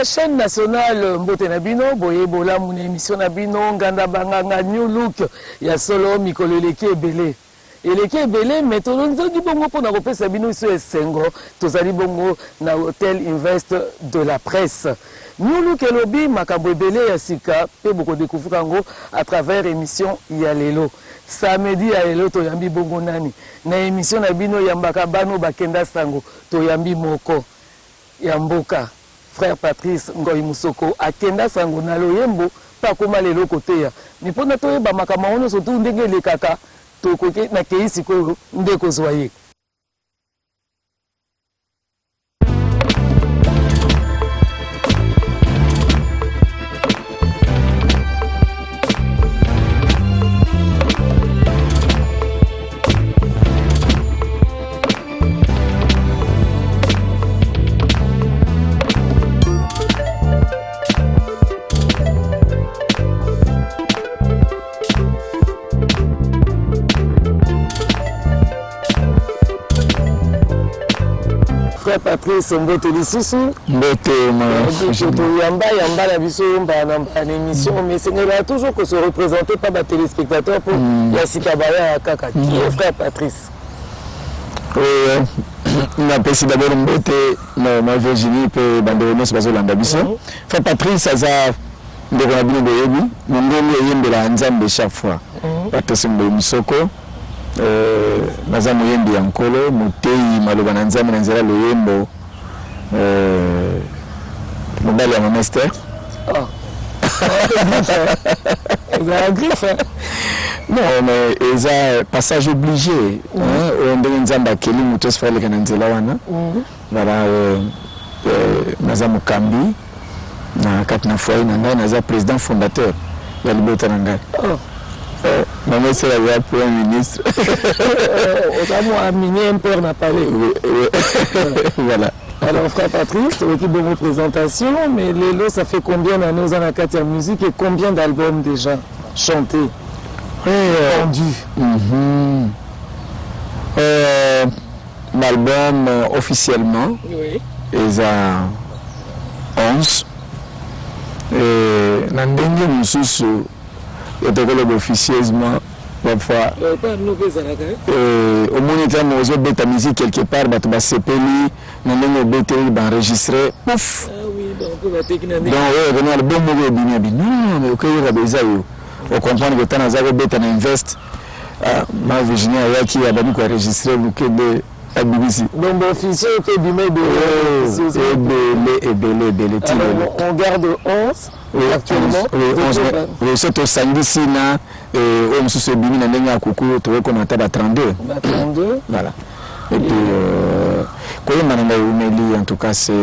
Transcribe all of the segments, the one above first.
Chaîne nationale Mbote Nabino, Boye Bola, mon émission Nabino, Nganda Banganga, New Look, il y a solo Mikolo Leki Ebele. Et Leki Ebele, mais tout le monde dit bongo pour nous Sabino sur Sengo, tous ali bongo na hôtel Invest de la presse. New Look et Lobby, Makabo Ebele, Yasika, pe beaucoup découvrir à travers émission Yalelo. Samedi Yalelo, Toyambi Bongo Nani. Na émission Nabino Yambaka Bano Bakenda Sango, Toyambi Moko, Yamboka. Frère Patrice Ngoy Musoko akenda sango na loyembo pa koma lelo koteya ni pona to ba makama ono so tu ndenge le kaka to koke na keisi ko ndeko zwaye. Patrice Mbote Lisusu Mbote Yamba la biso en émission mais c'est toujours que se représenter par des téléspectateurs pour Yassika Baya Kaka qui est frère Patrice. Oui, on appelle d'abord Mbote ma Virginie pour Bandéronos Bazolanda biso. Frère Patrice ça de Rabino Boyebi, mon gomme yembe la nzambe chaque fois. Patrice Mbote Musoko Mazamu yembi yankolo mutei maloba na nzambe na nzela loyembo mobali ya monastère. Non mais ils a passage obligé on ndenge nzambe akeli muto sifale kana nzela wana voilà Mazamu Kambi na katina foyer na ngai naza président fondateur ya libota na ngai. Maman c'est la Premier ministre. On a miné un père n'a parlé. Voilà. Alors frère Patrice, équipe de représentation, mais Lélo, ça fait combien d'années aux Anakatia musique et combien d'albums déjà chantés, vendus? L'album officiellement, ils ont 11. Et Nandenge Moussoussou. Et donc officieusement parfois au moniteur nous bêta musique quelque part bah sepeli nous bêta enregistrer pouf donc le bon mot bien non mais OK il y a des aïeux on comprend que tant à bêta invest ma Virginie qui a beaucoup enregistré beaucoup de la BBC donc officier était du mail de on garde 11 actuellement c'est au samedi na on se bimi na ndenge akuku to ko na taba 32 voilà et puis quoi mananga umeli en tout cas c'est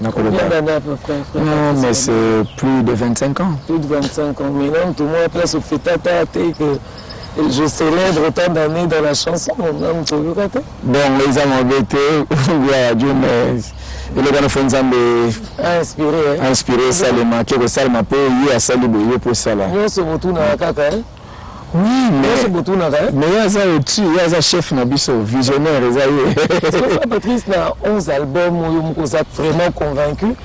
na ko non mais c'est plus de 25 ans mais non tout le monde place au fêtata que je célèbre autant d'années dans la chanson bon les amis embêtés Dieu mais et le gars fait nzambe inspiré Salema que Salema peut y a saluer pour ça là yo se botuna kaka oui mais se botuna kaka mais il y a un chef na biso visionnaire Patrice na 11 albums yo moko vraiment convaincu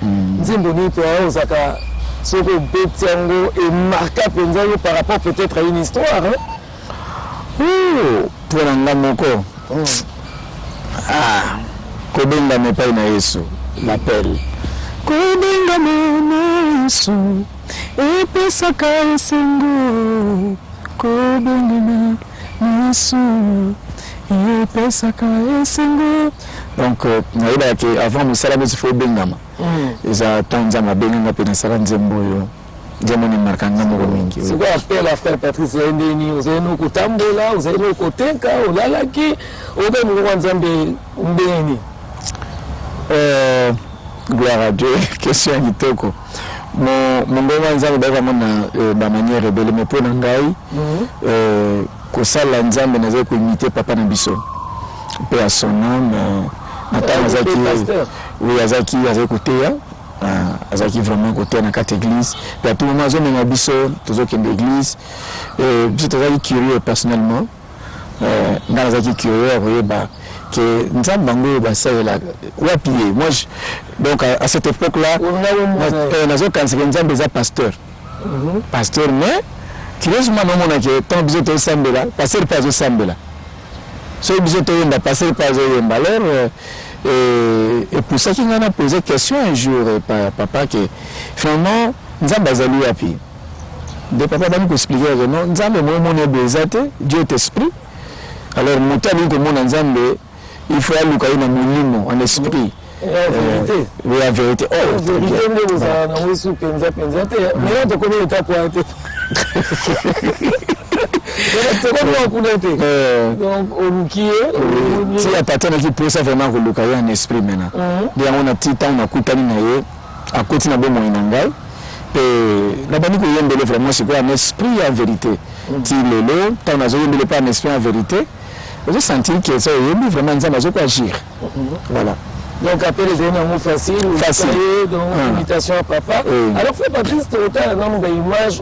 nzembo ni pe ozaka soko betiango et marqué par rapport peut-être à une histoire pour nanga moko kobenga mepai na Yesu l'appel kobenga na Yesu epesaka esengo kobenga na Yesu epesaka esengo Donc naïba que avant musala bosi faut bengama. Eza tanzama benga pe na sala nzembo yo. Nzembo ni markanga mo mingi. C'est quoi appel à frère Patrice Ndeni, vous avez nous kotambola, vous avez nous kotenka, olalaki, obe mu nzambe mbeni. Gloire à Dieu, question kitoko. Mon bon nzambe ba vraiment na ba manière rebelle mais pour ngai ko sala nzambe na zo ko imiter papa na biso. Paix à son âme. Nathan Azaki, oui, Azaki côté, Azaki vraiment côté dans quatre églises. Et à tout moment, je me dis toujours qu'il y a une église. Je suis curieux personnellement. Dans Azaki curieux, vous voyez, que nous avons bango, ça est là. Moi, donc à cette époque-là, nous avons quand nous avons des pasteurs. Pasteur, mais curieusement, nous avons que tant besoin de Sambela, passer par le Sambela. So il besoin passer par Zoyemba. Alors, et pour ça qu'il m'a posé question un jour, papa, que finalement, nous avons basé à pied. De papa va nous expliquer que non, nous avons mon bézate, Dieu est esprit. Alors, mon temps, il faut aller dans mon limo, en esprit. Vérité. Oui, la vérité. Oh, vérité, vous avez un sous penza. Mais on te connaît pas pour être. Donc, on qui est. Si la patronne qui pose ça vraiment que le en esprit maintenant. Bien, on a petit temps, on a coupé à côté de la bonne moyen. Et la banque qui est vraiment, c'est quoi un esprit en vérité. Si le lot, tant on n'a pas un esprit en vérité, je sens que ça est vraiment un agir. Voilà. Donc, après les éléments faciles, donc invitation à papa. Alors, frère Patrice, tu as une image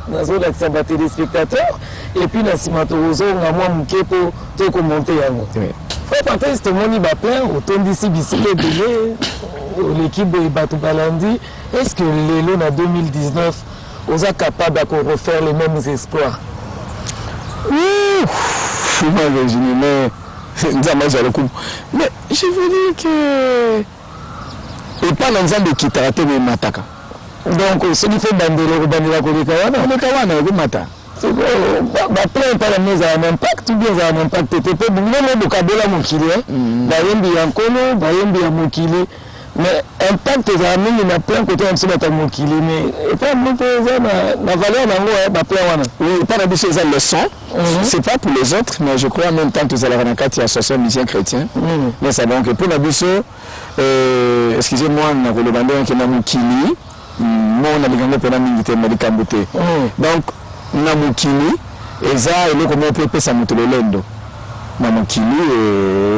dans la téléspectateurs et puis dans la cimatoroso, on a moins de pour te commenter. Frère Patrice, tu as plein, autant d'ici, l'équipe de Batou Balandi. Est-ce que l'élo en 2019, on est capable de refaire les mêmes exploits? Mais je veux dire que et pas dans un de qui traite de mataka. Donc ce qui fait bandela kolekawana ko mata. C'est bon, plein par la mise à un impact ou bien à un impact tu peux même le kabola mokili ba yembi yankolo ba yembi ya mokili mais impact za mingi na plein côté en dessous de mokili mais et pas monter na valeur nango ba plein wana. Oui, pas de ces leçons. C'est pas pour les autres, mais je crois en même temps que vous allez avoir un cas de l'association musicien chrétien. Mais ça donc pour la biso, excusez-moi, on a le bandeur qui est dans Mukili, moi on a les grands pour la milité, mais les Kamboté. Donc, na Mukili, et ça, il est comme on peut passer à Mutolendo. Na Mukili,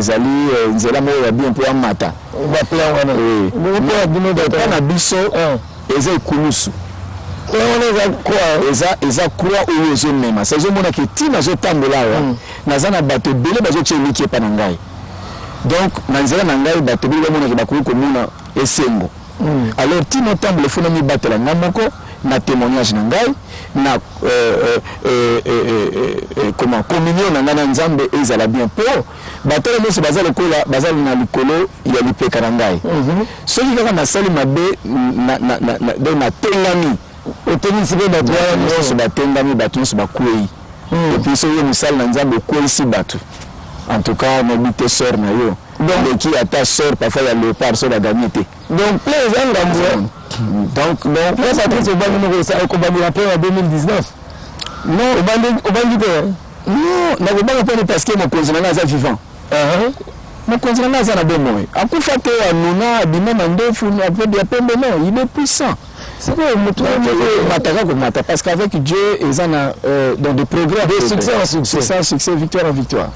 Zali, Nzela, moi, il y a bien pour un matin. On va plein, oui. On va na biso, et ça, Kouloussou. Eza croix ou les mêmes c'est zo mona que ti na zo tambola na za na bato belé bazo tcheliki pa na ngai donc na nzela na ngai bato belé mona ke bakuru ko mona esengo alors ti no tambola fona mi batela ngamoko na témoignage na ngai na comment communion na ngana nzambe ezala bien pour bato le se bazala kola bazala na likolo ya lipeka na ngai soki kaka na sali mabe na tengami oteni sibe bato nyonso batendami bato nyonso bakwei epuis soki yo mosala na nzambe okweyisi bato en tout cas nayebi te sœur na yo leki ata sœur parfois ya léopard so baganye te donc plein eza ngambo donc Patrice obangi okobandela mpe en 2019 non obangi te non nakobanga mpene parce que mokonzi na nga aza vivant mokonzi na nga aza na bomoi akufa te anuna abima na ndefu ya pembe non il est puissant. C'est quoi parce qu'avec Dieu, ils ont dans des programmes de succès en succès. Succès, victoire en victoire.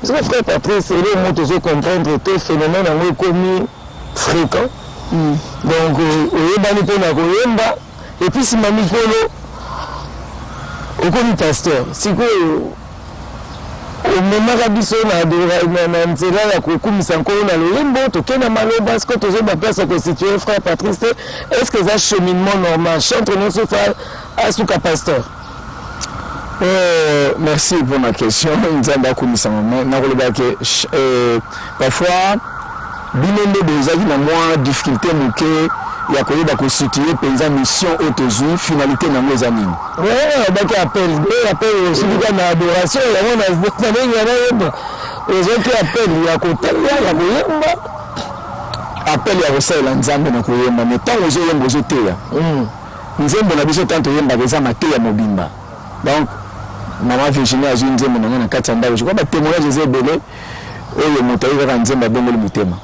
Parce que frère Patrice, c'est le mot de comprendre que le phénomène est commis fréquent. Donc, et puis si Mami Kolo, au commis pasteur, c'est quoi omemaka biso na nzela ya kokumisa nkolo na loyembo tokenda maloba ce que tozoba place à constituer frère Patrice est-ce que ça cheminement normal chantre nyonso fa asuka pasteur merci pour ma question nzambe akumisa mama nakoloba ke parfois binende bozaki na mwa difficulté moke ya koyeba constituer penza mission autozwi finalité nango eza nini baki appel soki na adoration yango na ndenge yana yeba ezoki appel ya koteya ya koyemba appel ya kosalela nzambe na koyemba mais ntango ozoyemba ozoteya nzembo na biso ntango toyembaka eza mateya mobimba donc mama Virginie azwi nzembo na ngai na kati ya ndako je crois batémoignage eza ebele oyo moto ayi kaka nzembo abongoli motema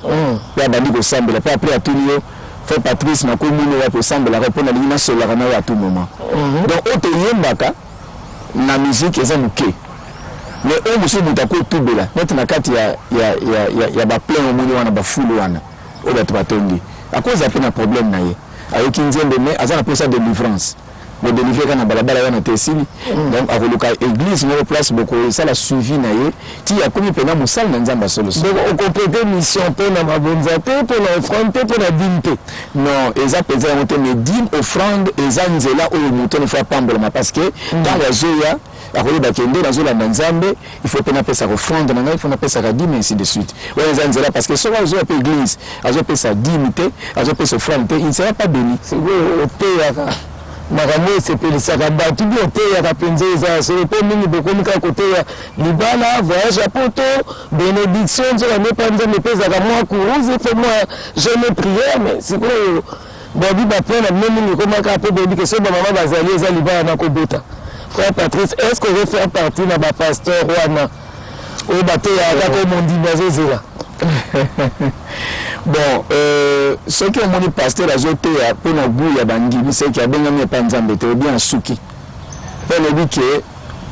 pe abandi kosambela pe apres atuni yo frère Patrice nakomoni wapi osambelaka mpo nalingi nasololaka na yo à tout moment donc oyo toyembaka na musique eza moke mais oyo mosusu moto akotubela neti na kati ya baplein omoni wana bafulu wana oyo bato batondi akoza mpe na problème na ye ayoki nzembe mais aza na mposa délivrance modélivrer kaka na balabala wana te esili donc akoluka église moko place boko esala suivi na ye ti akomi mpena mosala na nzambe asolo donc okomplete mission mpo na mabonza te mpo na offrande te mpo na dîme te non eza mpenza yango te mais dîme offrande eza nzela oyo moto ne fa pambolama parce que ntango azoya akoyebaka nde nazolanda nzambe il faut mpe napesaka offrande na ngai il faut napesaka dîme ainsi de suite wana eza nzela parce que soki azoya mpe église azopesa dîme te azopesa offrande te il ne sera pas béni sikoyo oteyaka makambo esepelisaka bato bi oteyaka mpenza eza solo mpo mingi bokomi kaka koteya libala voyage ya poto bénédiction nzoka ndepa nzambe epezaka mwa couruse fe mwa jeune prière mais sikoyo babi baplan na bino mingi ekomaka mpe boyebi ke so bamama bazali eza libala na kobota frère Patrice est ce que ozo faire partie na bapasteur wana oyo bateyaka kaka mondimi azozela bon soki omoni pasteur azoteya mpo na bu ya bandimi seki abengami epa nzambe te obi asuki mpo lobi ke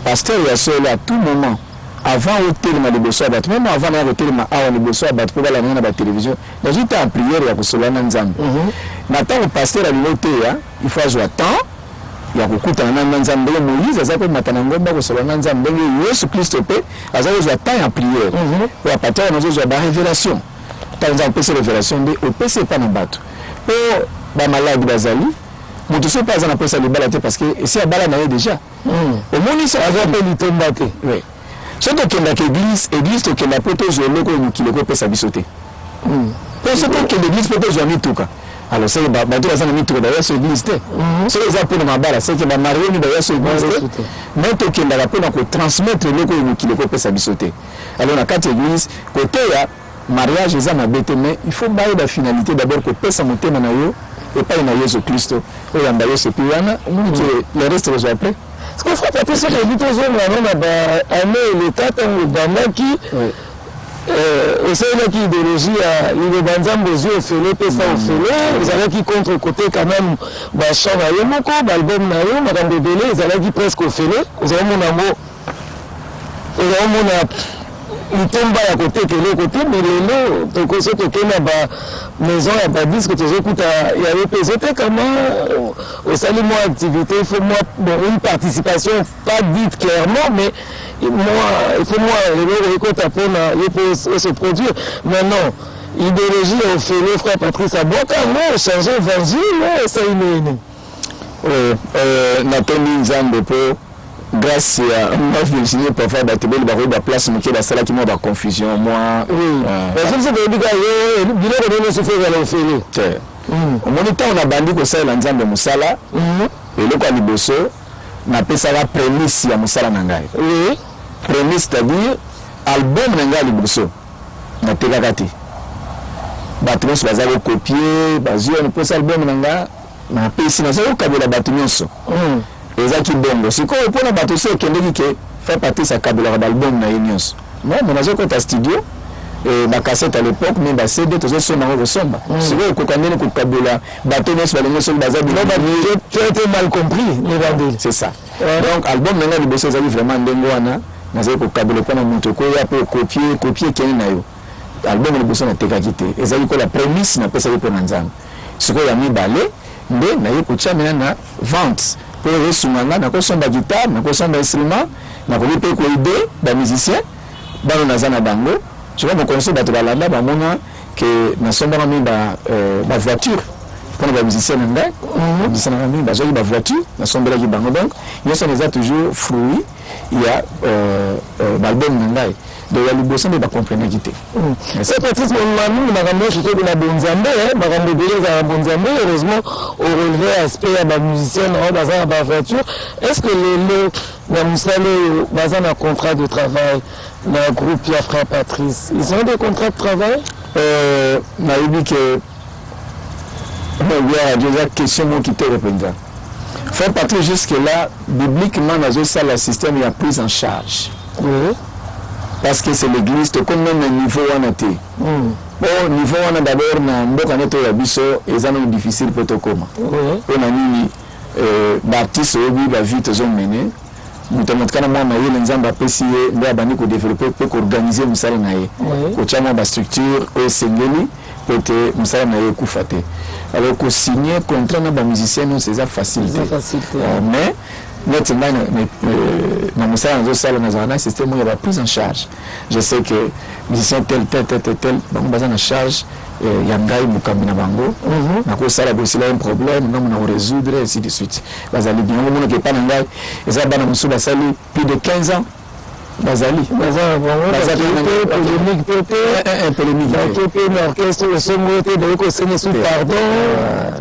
pasteur ya solo à tout moment avant otelema liboso ya bato meme avant naya kotelema awa liboso ya bato mpo balangai na batélévision nazwi ta priere ya kosolola na nzambe na ntango pasteur alingi oteya il faut azwa temps ya kokutana na nzambe ndenge moïse aza mpe mata na ngomba kosolola na nzambe ndenge yesu kristo mpe aza kozwa temps ya priere oyo apati wana ozozwa barévélation ntango nzambe opesa révélation nde opesa epa na bato mpo bamaladi bazali moto so mpe aza na posa libala te parce que esi abala na ye déjà omoni so aza mpe litomba te so tokendaka église tokenda mpo tozwa eloko oyo mokili ekopesa biso te mpo so tokende église mpo tozwa mituka alors soki bato baza na mituka baya so église te soki eza mpo na mabala soki bamarioni baya so église te mais tokendaka mpo na kotransmettre eloko oyo mokili ekopesa biso te alors na kati église koteya mariage eza mabe te mais il faut bayeba finalité d'abord kopesa motema na yo epai na yesu kristo oyamba yesu epi wana omoni ke le reste kozwa après parce que frère Patrice soki ebi tozongana na baane eleta ntango ebandaki osalelaki idéologie ya liloba nzambe ozwi ofele epesa ofele ezalaki contre côté quand même bachamp na yo moko baalbum na yo makambo ebele ezalaki presque ofele ozalomona yango ozalomona litomba ya koteka eloko te mais lelo tokoso tokenda bamaison ya badiske tozokuta ya yo mpe ezotekama osali mwa activité il faut moi une participation pas dite clairement mais il faut moi eloko ekota mpona ye mpe se produire mais non idéologie ya ofele frère Patrice abwaka yango change évangile esali nini natondi nzambe mpo grâce à ma Virginie parfois batebeli bakoyeba place moke basalaki mwa baconfusion mwa basobiso boyebika yo biloko nini nyonso fo ezala ofele te omoni ntango nabandi kosalela nzambe mosala eloko ya liboso napesaka prémisse ya mosala na ngai prémisse c'est-à-dire album na ngai ya liboso natekaka te bato nyonso baza kokopie bazwi mposa album na ngai napesi naza kokabela bato nyonso ezaki bongo sikoyo mpona bato so ekendeki ke frère Patrice akabelaka baalbum na ye nyonso non nazokota studio bakasete à l'époque me bacd tozosomba yango kosomba sikoyo okoka ndeni kokabela bato nyonso balingi soki baza tu as été mal compris l'évangile c'est ça donc album na ngai liboso ezali vraiment ndenge wana nazali kokabela mpona moto okoya mpo kopie ekende na yo album liboso natekaki te ezali kola prémisse napesaki mpo na nzambe sikoyo ya mibale nde naye kotia mena na vente mpo esunganga nakosomba guitare nakosomba instrument nakoki mpe koide bamusicien bano naza na bango soki mokonzi bato balanda bamona ke nasombaka mi bavoiture mpona bamusicien na ngai bamusicien na ngai bazwaki bavoiture nasombelaki bango donc nyonso eza toujours fruit ya baalbum na ngai donc ya liboso nde bacomprenaki te. C'est Patrice Mamou makambo surtout na bonzambe makambo belé za bonzambe heureusement au relevé aspect ya ba musicien na baza na ba voiture. Est-ce que lelo na musale baza na contrat de travail na groupe Pierre Frère Patrice, ils ont des contrats de travail? Na yebi que il y a question qui te répondra. Frère Patrice jusque-là, bibliquement, dans le système, il y a prise en charge. Oui. Parce que c'est l'église, tout comme même le niveau où on était. Bon, niveau où on a d'abord, on a biso, et ça c'est difficile pour tout comment. On a mis baptiste, la vie, tout ça mené. Nous avons dit que nous avons apprécié, nous avons développé pour organiser nous allons naïe. Pour la structure, au Sengeli, pour que nous allons naïe koufate. Alors que signer contrat dans les musiciens, c'est ça facilité. Mais notre dans système où il y a prise en charge. Je sais que musicien tel, on a en charge. Yangai Mukambina Bango, na ça aussi là un problème, nous on résoudre ainsi de suite. Bazali bien, on ne pas nangai, ils ont bana musuba sali plus de 15 ans. Bazali, polémique, polémique, l'orchestre, le son moté de l'écosystème sous pardon.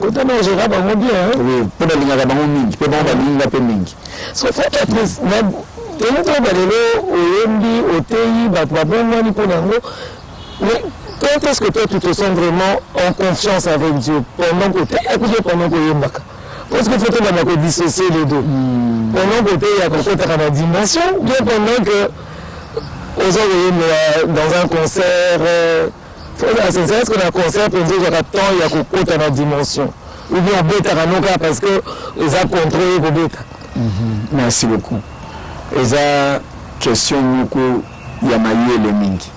Quand on gère bango bien, oui, pour la ligne bango mingi, pour la ligne la mingi. Sauf que Patrice, même tellement balelo, oyembi, otei, batwabongo ni ponango, mais quand est-ce que toi tu te sens vraiment en confiance avec Dieu pendant que tu es écouté pendant que tu es parce qu'il faut que tu dissocier les deux. Pendant que tu es dans la dimension, bien pendant que dans un concert, est-ce que dans un concert, il y a temps, il y a que dans la dimension. Ou bien on bêta parce que ils ont contrôlé le bêta. Merci beaucoup. Et ça, question beaucoup, il y a maillé le mingi.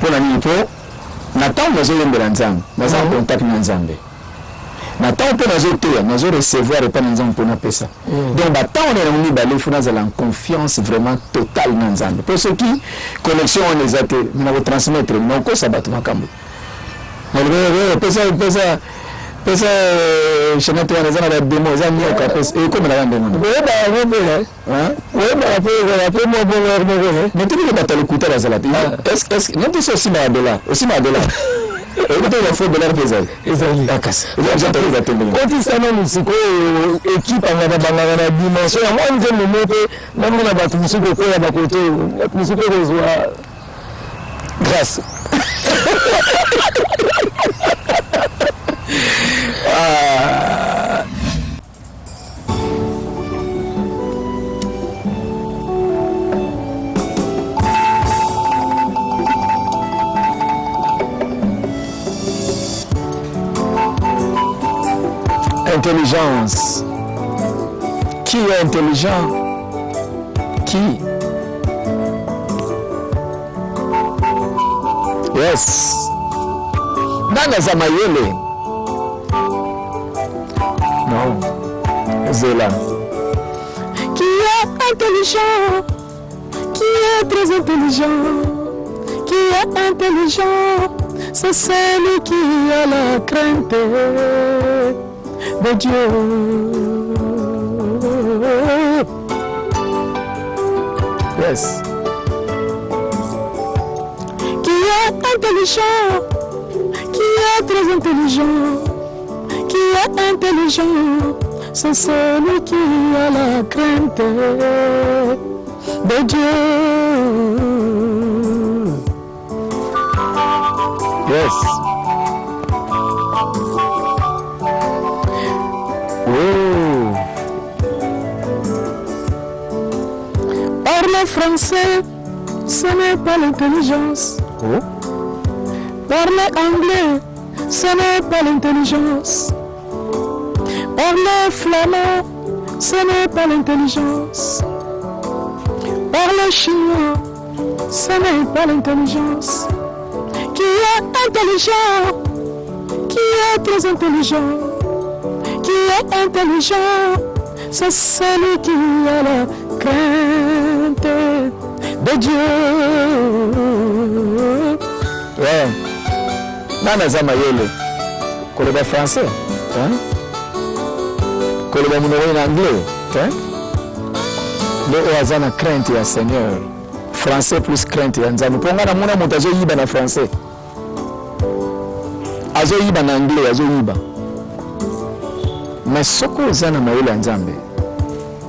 Pour la nuit, Nathan nous a nzambe, nous avons contact na nzambe. Nathan peut nous recevoir et pas nous avons pour nous ça. Donc Nathan on est réunis balé faut nous en confiance vraiment totale na nzambe. Pour ceux qui connexion on les a été, nous avons transmettre non ko sabat makambo. Pesa chenatu wanazana la demo za mia kwa pesa et comme la demo. Mais tu ne vas pas l'écouter la salade. Est-ce que non tu sais aussi ma dollar, écoutez il faut dollar pesa. D'accord. Quand il s'en est musique équipe en dimension moi nous aime monter même on a battu musique au ya bakoto musique reçoit grâce. Intelligence. Qui est intelligent? Qui? Yes. Nana Zamayele. Non. Zéla. Qui est intelligent? Qui est très intelligent? Qui est intelligent? C'est celui qui a la crainte de Dieu. Yes. Qui est intelligent? Qui est très intelligent? Qui est intelligent? C'est celui qui a la crainte de Dieu. Yes. Oh. Parler français, ce n'est pas l'intelligence. Oh. Parler anglais, ce n'est pas l'intelligence. Parler flamand, ce n'est pas l'intelligence. Parler chinois, ce n'est pas l'intelligence. Qui est intelligent? Qui est très intelligent? Qui est intelligent? C'est celui qui a la crainte de Dieu. Ouais. Nana Zamayele. Koloba français. Hein? Koloba en anglais. Hein? Le Oazana crainte ya Seigneur. français plus crainte ya nzambe mpo nga namona moto azoyiba na français azoyiba na anglais azoyiba mais soko oza na mayele ya nzambe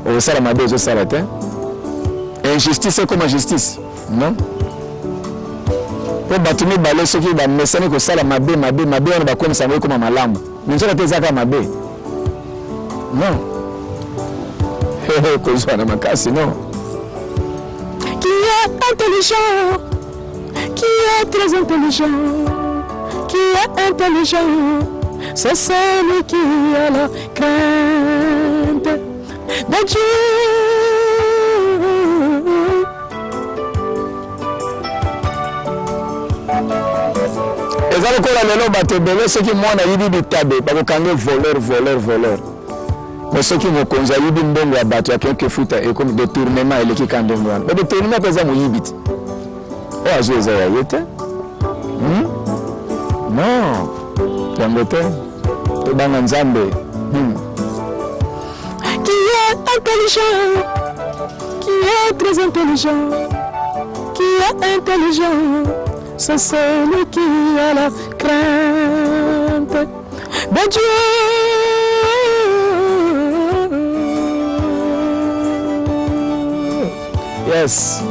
okosala mabe ozosala te injustice comme justice non mpo bato mibale soki bamesani kosala mabe wana bakomisa yango ekoma malamu minzoka te ezaka mabe non kozwa na makasi non. Qui est intelligent, qui est très intelligent, qui est intelligent, c'est celui qui a la crainte de Dieu. eza lokola lelo bato ebele soki mwana ayibi bitabe bakokange voleur mais soki mokonzi ayibi mbongo ya bato akeke futa ekomi détournement eleki ka ndenge wana détournement mpe eza moyibi te oyo azwi eza ya ye te non yango te tobanga nzambe. Qui est intelligent, qui est très intelligent, qui est intelligent, c'est celui qui a la crainte de Dieu. Yes.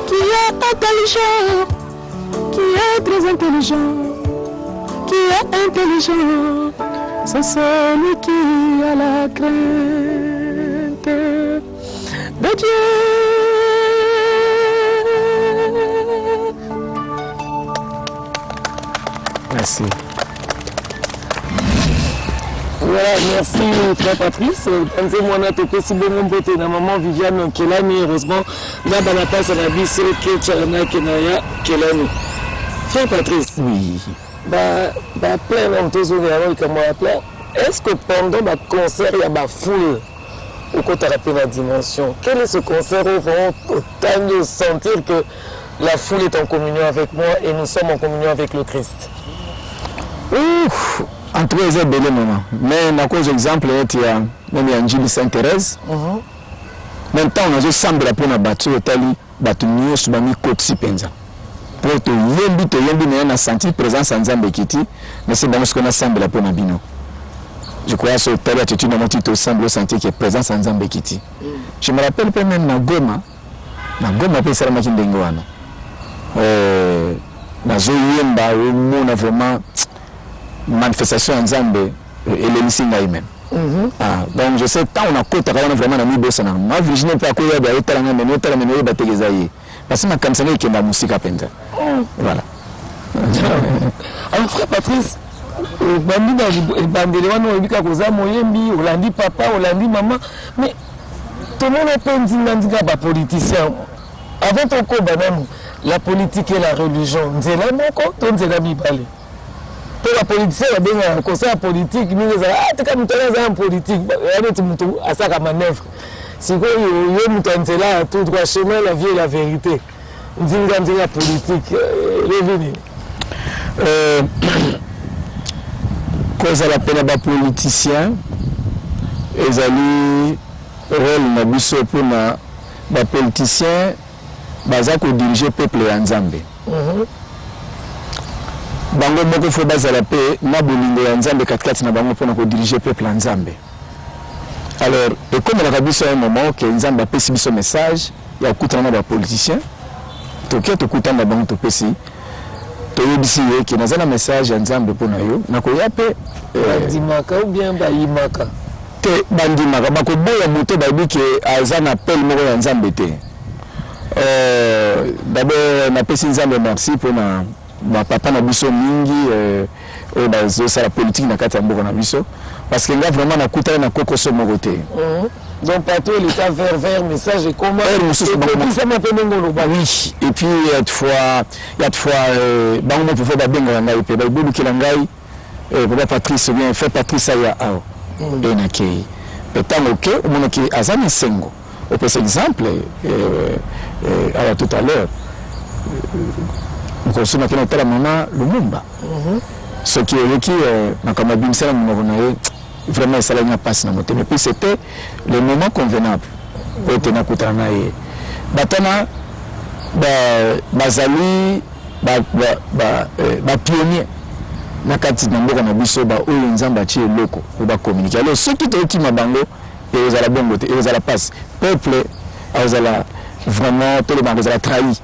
Qui est intelligent, qui est très intelligent, qui est intelligent, c'est celui qui a la crainte de Dieu. Merci. Voilà, merci frère Patrice. Tanze mwana topesi bongo mbote na maman Viviane Kelani, heureusement na bana passe na biso ke tcharna kenaya Kelani. Frère Patrice, Oui. plein na mtozo ya kama plein. Est-ce que pendant le concert il y a ma foule au côté de la dimension, quel est ce concert où vraiment autant de sentir que la foule est en communion avec moi et nous sommes en communion avec le Christ? Ouf, en tout cas, c'est belé maman. Mais na cause exemple il y a même Angélie Sainte-Thérèse. Même temps on a semble pour na batu otali batu nyos ba mi kotsi penza. Pour to yembi na senti présence en Nzambe kiti, mais c'est bon ce qu'on a semble pour na bino. Je crois que telle attitude dans mon titre semble sentir qu'il y a présence en Nzambe kiti. Je me rappelle pas même na Goma pe sala makindengo wana. Na zo yemba on a vraiment manifestation en Nzambe et l'émission même. Donc je sais tant on a côté on a vraiment ami bossa na ma Virginie pa ko ya ba etalanga meno ba tegeza yi parce que ma kamsana ki na musika penza. Voilà. Alors frère Patrice, bandi na bandele wana obika koza moyembi olandi papa olandi maman, mais tout le monde est pas politicien. Avant ton combat même, la politique et la religion, nzela moko to nzela mibale. Pour la politicien il y a un conseil politique, mais tu as un politique, il y a ça manœuvre. Si vous avez un nzela tout droit chemin, la vie et la vérité. Nzela politique, revenez. Cause à l'appel à politicien, ils allaient rôle na biso pour na ba politicien baza ko diriger peuple ya Nzambe. Bango moko fo bazala pe na bolingo ya Nzambe katikati na bango pour na ko diriger peuple ya Nzambe. Alors, et comme la biso à un moment que Nzambe a pesi biso message, ya kutana ba politicien, to kutana bango to pesi to yebisi ye ki nazana message ya Nzambe pour na yo, na ko ya pe dimaka ou bien ba yimaka. Bandimaka bakoboya moto babi ke aza na appel moko ya Nzambe te. D'abord napesi Nzambe merci pour na papa na biso mingi oyo bazosala politique na kati ya mboka na biso parce que nga vraiment nakutana na kokoso moko te. Donc partout il était vers message et comment oui, et puis il y a de fois bango mo pouvait ba benga ngai pe ba bobu kila ngai papa Patrice bien fait Patrice ya ao et nakei etant ok on qui azami sengo au par exemple tout à l'heure on se met dans maman Lumumba ce qui est qui na kama bimsela mo na ye vraiment ça n'a pas passé dans mon thème. Et puis c'était le moment convenable pour tenir kutana et batana bazali pionnier na kati na mboka na biso ba oyo nzamba tie loko ba communiquer. Alors ceux qui te ma bango et aux ala bongo et aux ala passe peuple aux ala vraiment tout le monde aux ala trahi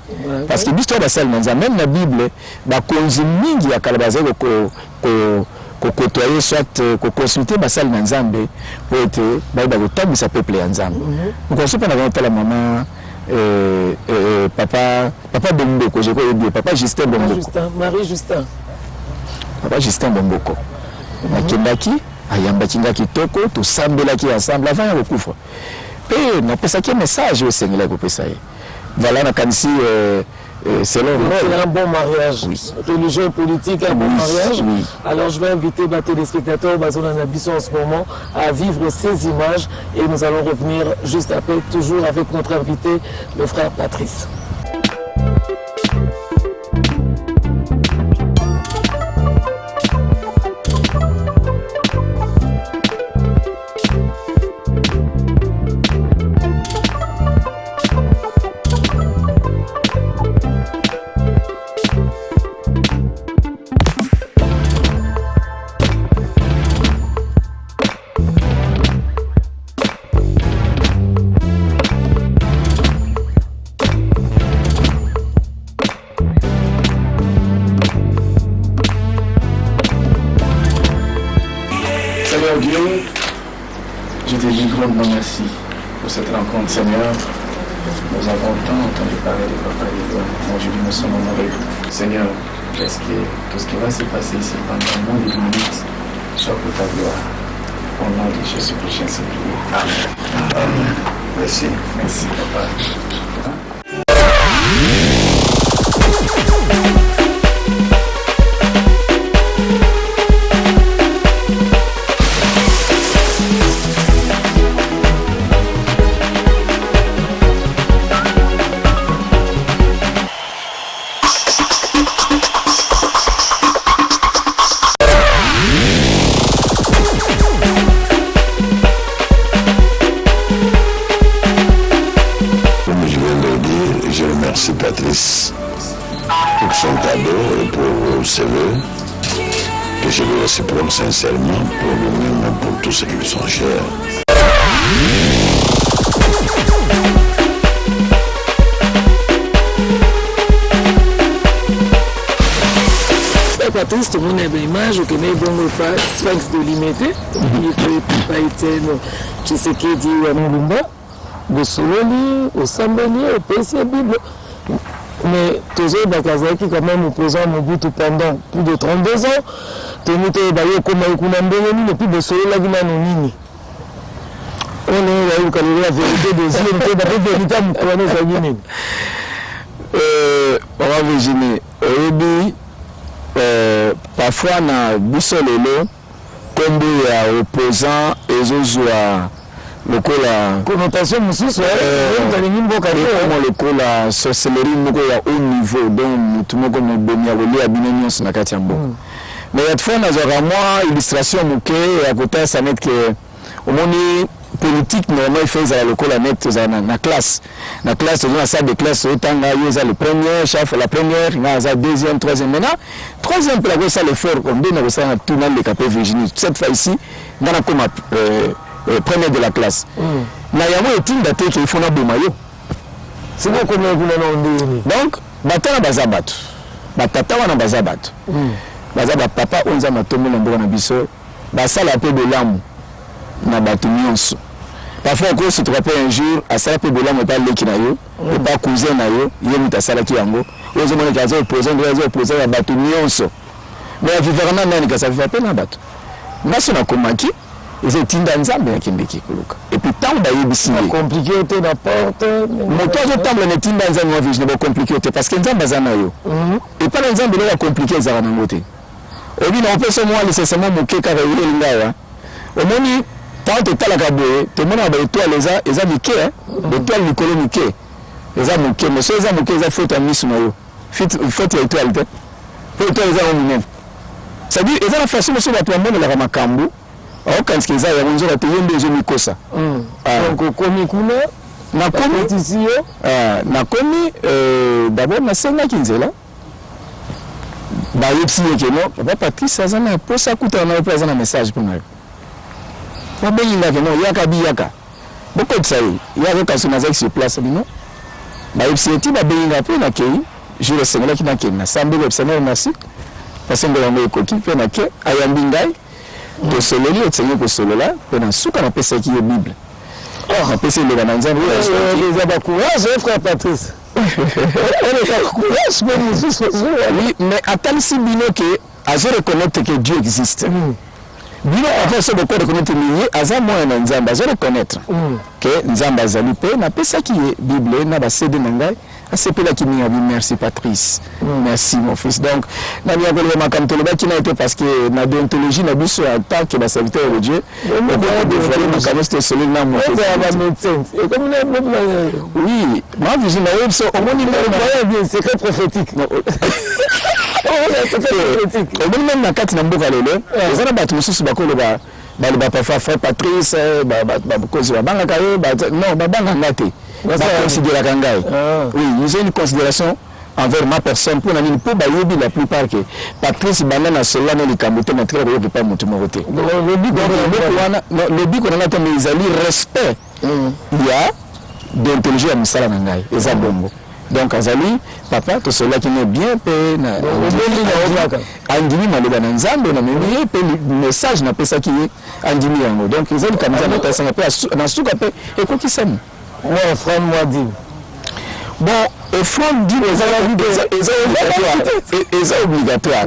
parce que l'histoire de celle même la Bible ba konzi mingi ya kalabaza ko côtoyer soit ko consulter basal na nzambe pour être ba kotabisa peuple ya nzambe. Donc on se pas na la maman papa Bomboko, je crois bien, papa Justin Bomboko. Marie Justin. Papa Justin Bomboko. Nakendaki, ayambakinga kitoko, tout sambelaki ensemble avant ya kokufa. Et na pesa ki message au Seigneur ko pesa. Voilà na kanisi selon c'est un bon mariage. Oui. Religieux et politique, un bon mariage. Oui. Alors je vais inviter les téléspectateurs Bazona Nabiso en ce moment à vivre ces images et nous allons revenir juste après, toujours avec notre invité, le frère Patrice. Seigneur Dieu, je te dis grandement merci pour cette rencontre, Seigneur. Nous avons tant entendu parler de Papa et toi. Aujourd'hui, nous sommes en avec vous. Seigneur, est-ce que tout ce qui va se passer ici pendant moins de minutes soit pour ta gloire. Au nom de Jésus-Christ, ainsi prié. Amen. Amen. Merci. Merci, Papa. Merci Patrice pour son cadeau et pour ses vœux que je le réciproque sincèrement pour lui-même et pour tous ceux qui lui sont chers. Patrice, tout le monde a une image, que n'est bon pas Sphinx de Limité, il fait pas Étienne, tu sais qui dit Mulumba, de Sololi, au Sambeli, au PC Bible. Mais toujours Bakazaki quand même opposant Mobutu pendant plus de 32 ans. Tenu Bayo comme Kunambeni, mais plus de Solo la Guinée Nini. On est là où la vérité des yeux, on est la vérité à Moukoune Zagini. Maman Virginie, Obi, parfois na Bissolelo, comme il y a opposant et Zozua. La connotation mosusu lokola sorcellerie moko ya haut niveau donc mutu moko moboni ya kolia bino nyonso na kati ya mboka mais cette fois nazwaka mwa illustration moke ya kotasa net ke omoni politique normalement ifai ezala lokola net ezala na classe toza na salle de classe otanga yo eza le premier chef la première nga aza deuxième troisième maintenant troisième mpe nakosala l'effort nde nakosala na tout naleka mpe Virginie cette fois ici nga nakoma premier de la classe. Na yango etinda te qu'il faut na bomayo. C'est quoi comme donc batana bazabato. Batata wana bazabato. Bazaba papa onza matomo na mboka na biso. Basala peu de lamu na bato nyonso. Parfois on se trompe un jour à sala peu de lamu pas leki na yo, et pas cousin na yo, yemi ta sala ki yango. Ozo mona kazo opposant ya bato nyonso. Mais vivana nani ka sa viva pe na bato. Naso na komaki ils tinda nzambe ya kindeki kuluka et puis tant bayebisi compliqué te na porte moto azotambola na tinda nzambe wa vision ba compliqué te parce que nzambe azana yo et pas nzambe le compliqué ezala nango te obi na opesa moi nécessairement moke ka réunir lingawa omoni tant te talaka boye te mona ba étoile eza mike étoile likolo mike eza moke mais so eza moke eza faute à misu na yo faute ya étoile te étoile eza au minene c'est à dire eza la façon so ba to mbona la makambo aokanisi eza yango nzoka te ye nde ozomikosa. Donc okomi kuna nakomi d'abord nasengaki nzela bayebisi ye ke non papa Patrice aza na posa akutana na yo mpe aza na message mpona yo babengingaka non yaka biyaka bokotisa ye yaka kasi nazalaki sur place bino bayebisi ye ti babengingaka mpe nakei jour esengelaki nakei nasambeli obisana merci parce ngo yango ekoki mpe nake ayambi ngai tosololi otisengi kosolola mpe na suka napesaki ye bible napesi eleka na nzambe eza bacourage frère Patrice. Oui, mais atalisi bino ke azo reconnaître que Dieu existe. Bino avant ce de reconnaître lié aza moya na nzambe azo reconnaître que nzambe azali pe na pesaki ye bible na ba CD na ngai asepelaki mingi abi merci Patrice. Merci mon fils. Donc na bien que le makamtolo ba kina été parce que na déontologie na biso attaque que ba serviteur de Dieu on doit dévoiler ma camoste solide na mon fils. Oui, ma vision na webso au moins il secret prophétique. Au même na kati na mboka lelo eza na bato mosusu bakoloba baloba parfois frère Patrice bakozi babangaka ye non babanganga te baconsidéraka ngai. Oui, ils ont une considération envers ma personne pour nani mpo bayebi la plupart que Patrice banda na sola na likambo te matrika koyoki pa motu moko te lobi konanga te mais ezali respect ya déontologie ya mosala na ngai eza bongo. Donc azali papa to cela qui n'est bien pe na andimi maloba na nzambe na memi pe message na pesa ki andimi yango. Donc ezali comme ça na pesa na pe na suka pe ekokisami moi frère moi dit bon offrande dit eza obligatoire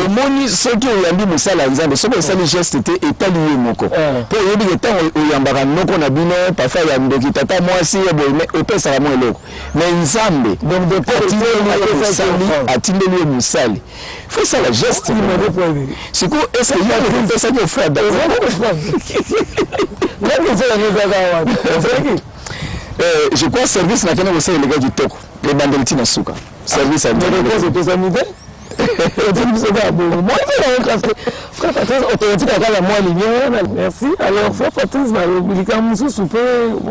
omoni soki oyambi mosala nzambe soki osali geste te etali ye moko mpo oyebi ke ntango oyambaka noko na bino parfois ya ndoki tata mwasi boye opesaka mwa eloko mais nzambe atindeli ye mosali faut sala geste sikoyo ese pesaki ofrade je crois service na kena kosala eleka kitoko ebandeli ntina suka service frère Patrice automatique akala mwa lumière. Merci. Alors frère Patrice balobika mosusu mpe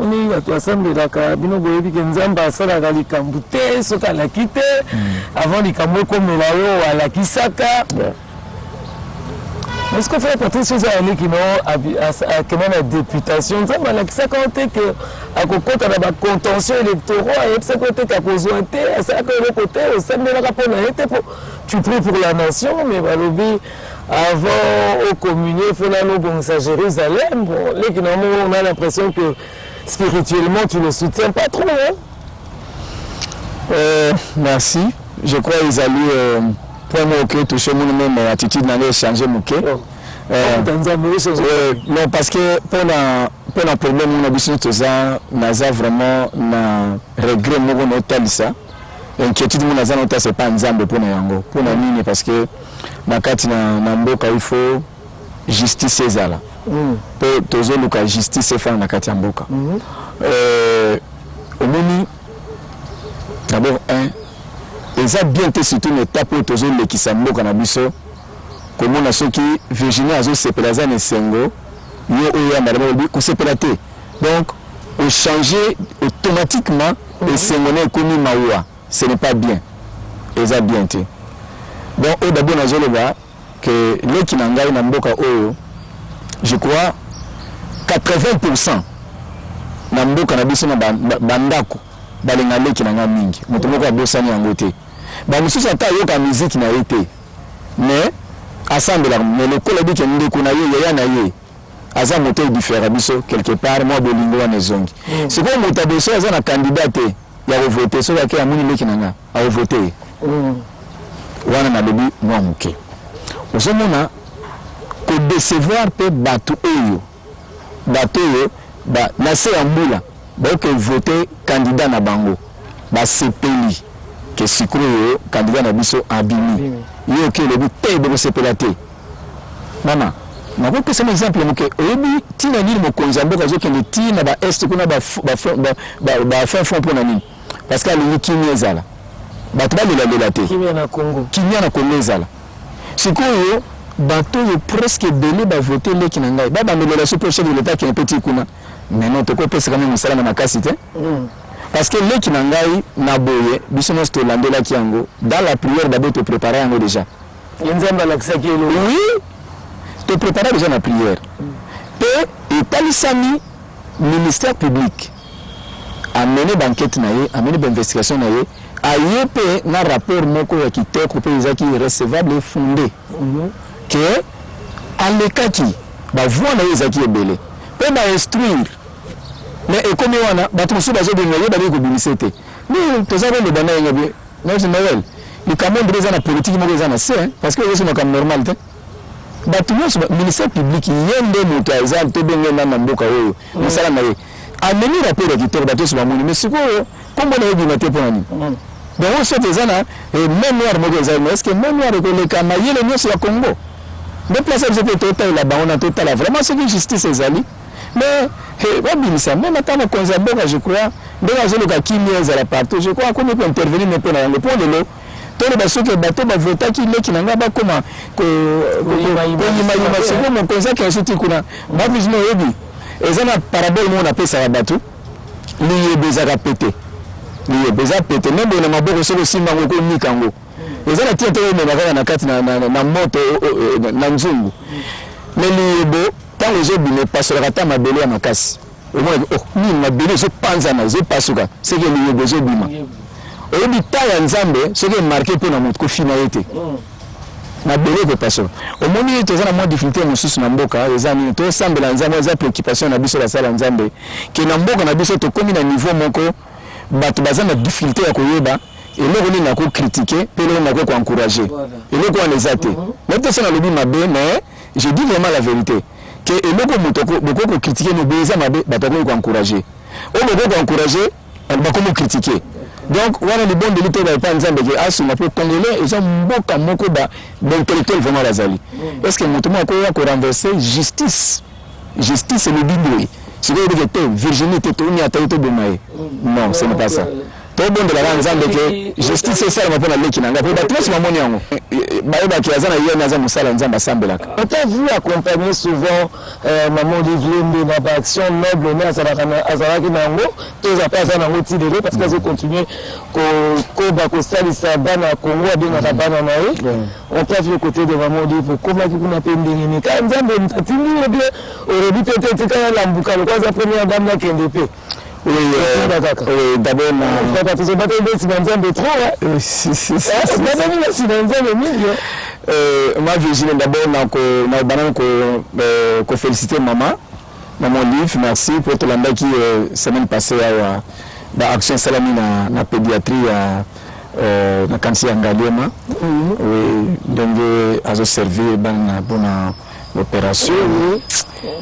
oni bato asambelaka bino boyebi ke nzambe asalaka likambo te soki alaki te avant likambo ekomela yo alakisaka. Est-ce que frère Patrice oza aleki no akenda na députation nzambe alakisaka o te ke akokota na bacontention électoraux ayebisaka o te ke akozwa te asalaka eloko te osambelaka mpo na ye te tu pries pour la nation mais balobi avant au communier il faut aller à Jérusalem. Bon, on a l'impression que spirituellement tu ne soutiens pas trop. Hein? Merci. Je crois qu'ils allaient pour moi que toucher mon même attitude n'allait changer mon cœur. Non parce que pour un problème on a besoin de ça, naza vraiment na regret mon notal ça. Inquiétude mon naza notal c'est pas nzambe pour na yango. Pour na nini parce que nakati na mboka il faut justice ezala. Pe tozo luka justice fa na kati ya mboka. Omoni d'abord eza bien te surtout une étape où tozo lekisa mboka na biso komona soki Virginie azo sepela za nesengo yo oya madame bi ko sepela te. Donc au changer automatiquement et sengone komi mawa ce n'est pas bien. Eza bien te. Bon, au d'abord nazoloba que les qui n'engagent na mboka oyo, je crois 80% na mboka na biso na bandako balenga les qui n'engagent mingi. Moto moko abosani yango te. Ba mususu ata yoka musique na été. Mais ensemble mais le kolobi ke ndeko na ye ya na ye. Aza moto différent biso quelque part moi bolingo wa nezongi. C'est comme moto aboso aza na candidat ya voter so ka amuni les qui n'engagent a voter. Wana na lobi mwa muke ozomona ko décevoir pe bato oyo ba na se ya mbula ba ke voter candidat na bango ba sepeli ke sikuru candidat na biso abimi yo ke lobi pe de sepela te mama na ko pesa exemple muke oyebi tina nini mokonza mboka zo ke ni tina ba est kuna ba fin fond pour nani parce que ali kimyezala bato balela te kimia na Congo ezala sikoyo bato yo presque belé ba voter leki na ngai ba bandelela so pour chef de l'état qui est petit kuna mais non to ko pesa kama musala na makasi te parce que leki na ngai na boye biso no sto landela ki yango dans la prière d'abord te préparer yango déjà Nzamba la kisaki elo oui te préparer déjà la prière et talisami ministère public a mené d'enquête na ye a mené d'investigation na ye a yepé na rapport moko ya kitoko pe ezaki recevable et fondé que alekaki ba voix na ezaki ebele pe ba instruire mais et comme wana bato mosusu bazobenga ye bali kobimisa te ni tozali le bana yenga bi na Noël le camion de na politique moko eza na se parce que c'est comme normal te bato nyonso ministère public yende moto aza te benga na mboka oyo misala na ye ameni rapport ya kitoko bato so bamoni mais sikoyo kombo na yebi na te pona ni donc on sait déjà na mémoire moko eza mais est-ce que mémoire ko le kama yele nyonso ya Congo de place à cette total là-bas on a total vraiment c'est que justice ezali mais babimisa même attends na konzaboka je crois de la zone ka kimi ezala partout je crois qu'on peut intervenir mais pour le point de l'eau tole basoki bato bavotaki leki na nga bakoma koyimayima siko mokonzi ake asuti kuna bavizino oyebi eza na parabole moko napesaka bato liyebe ezaka pete liyebe eza pete me boye na maboko soki osimba yango okomika yango eza na tia te omema kaka na kati na moto na nzungu me liyebo ntango ezobima epasolaka ata mabele ya makasi omona nini mabele ezopanzana ezopasuka seke liyebo ezobima oyebi ta ya nzambe soki emarke mpo na moto kofina ye te mabele ekopasoka omoni toza na mwa difficulté mosusu na mboka eza nini tosambela nzambe eza préoccupation na biso basala nzambe ke na mboka na biso tokomi na niveau moko bato baza na difficulté ya koyeba eloko nini nakokritike mpe eloko nakokoencourage eloko wana eza te nete so nalobi mabe mais je dis vraiment la vérité ke eloko moto bokokokritike nobe eza mabe bato akoki koencourage oyo bokokoencourage bakomi kritike donc wana libon de lito ba nzambe ke asuma po congolais ils ont mboka moko ba d'intellectuel vraiment bazali est-ce que moto moko ko renverser justice et le bible c'est que de virginité to ni ataito bomaye non ce n'est pas ça to bon de la nzambe ke justice c'est ça mpo na leki nanga po ba tous mamoni yango ba ba ki azana yena za musala nzamba sambelaka on t'a vu accompagner souvent maman Livlembe na ba action noble na azalaki nango toza pas na ngotidele parce qu'elle continue ko ba ko salisa bana Congo abengaka bana na ye on t'a vu côté de maman Livre comment qui kuna pendenge ni ka nzambe mtatindi bien aurait peut-être quand la mbuka le kwa première dame na KNDP. Oui, d'abord, ma Virginie, d'abord, on féliciter maman Livre, merci pour tout l'année qui semaine passée à l'action Salami na pédiatrie na kansi ya Ngaliema. Oui, donc à servir dans bonne opération.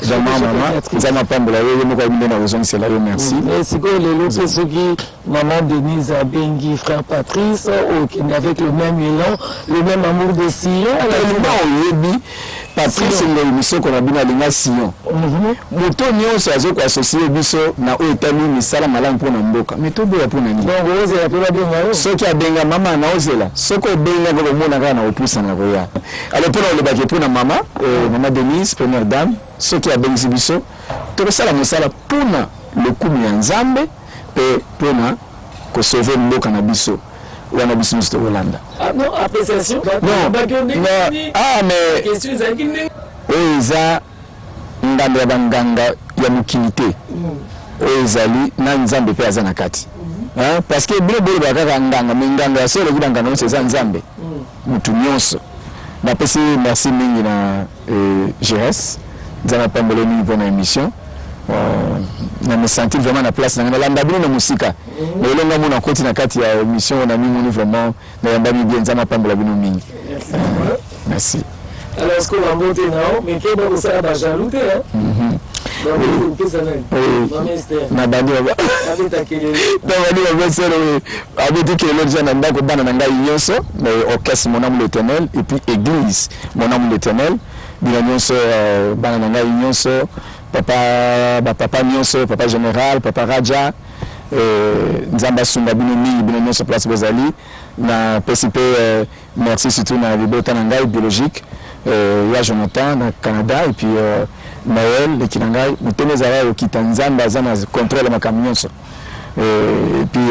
Maman pambola yo moko ibinde na raison c'est là merci. C'est que les autres ceux qui maman Denise Bengi frère Patrice qui avec le même élan, le même amour de Sion. Non, Patrice le mission qu'on a bien alinga Sion. Moto nyonso azoko associer biso na oetami misala malamu pour na mboka. Mais to boya pour na ni. Donc ose la pela benga. Ce qui a benga maman na ozela. Ce ko benga ko mona kana opusa na koya. Alors pour le baki pour na maman Denise première dame. Ce qui a bénéficié biso to sala musala pour le coup ya nzambe pe pona ko sauver mboka na biso. Wana biso Mr. Holanda. Ah non, appréciation. Non. Ah mais question zakine. Oza ndanda banganga ya mukilité. Ozali na nzambe pe azana kati. Hein parce que bile bile bakaka nganga minganga solo kudanga no seza nzambe. Mutu nyonso. Na pesi merci mingi na GS. Nzana pambole mingi pour na émission. Na me sentir vraiment na place na landa bino na musika. Mais longa mona koti na kati ya émission na mingi vraiment na yamba bien nzana pambola bino mingi. Merci. Alors est-ce qu'on va monter là mais que bon ça va jaloux hein. Na bandi ba bandi ba sero abiti ke le jana ndako bana na ngai nyonso mais orchestre mon âme l'Éternel et puis église mon âme l'Éternel bina nyonso bana na ngai nyonso papa nyonso papa général papa Raja nzamba sunga bino nyonso place bozali na PCP merci surtout na libota na ngai biologique il y a Jonathan dans le Canada et puis Noël le Kinangai mutene zara okita nzamba zana contrôle ma camions et puis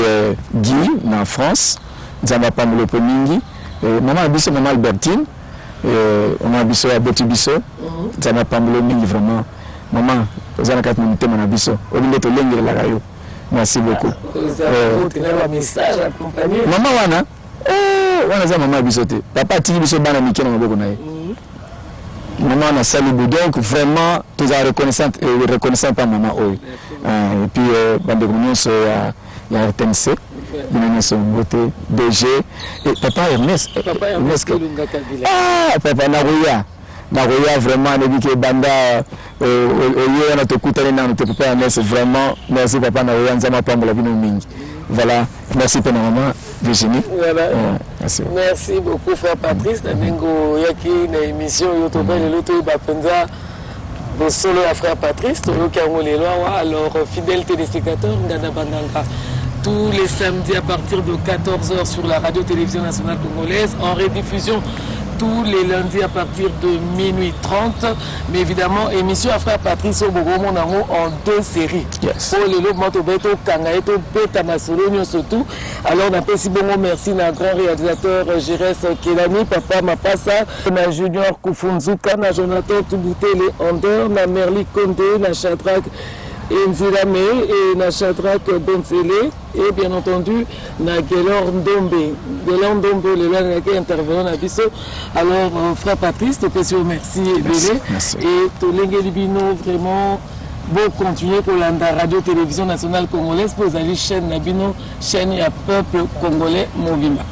Guy en France nzamba pamolo pomingi maman biso maman Albertine on a biso à Botibiso nzamba pamolo mingi vraiment maman zana kat mutema na biso olingo to lengela la rayo merci beaucoup maman wana wana za maman biso te papa tiki biso bana mikena maboko na ye maman na salibu donc vraiment tous reconnaissant par maman oyo et puis bande nyonso ya RTNC bina nyonso mbote DG et papa Ernest papa nakoya vraiment nebike banda oyo na tokutane na te papa Ernest vraiment merci papa nakoya nzama pambola bino mingi voilà merci pour maman Virginie. Voilà. Merci beaucoup frère Patrice. Nango yaki na émission yotoba le loto bapenza bo solo à frère Patrice to yoki ngolelo alors fidèles téléspectateurs ngana bandanga tous les samedis à partir de 14h sur la radio-télévision nationale congolaise en rediffusion tous les lundis à partir de minuit 30. Mais évidemment, émission à frère Patrice Obogomo Nango en 2 séries. Yes. Pour les lots, Motobeto, Kangaeto, Beta Masolonio surtout. Alors, on appelle si bon merci à grand réalisateur Gérès Kelani, Papa Mapassa, na Junior Kufunzuka, na Jonathan Touboute, les Andor, na Merli Condé, na Chadrak Nzilame et na Chadrak Bonsele et bien entendu na Gelor Ndombe. Gelor Ndombe, le lien qui intervenant à Bisso. Alors frère Patrice, te merci Bélé et to Lengue Libino vraiment bon continuer pour la radio télévision nationale congolaise pour aller chaîne Nabino chaîne à peuple congolais Mobimba.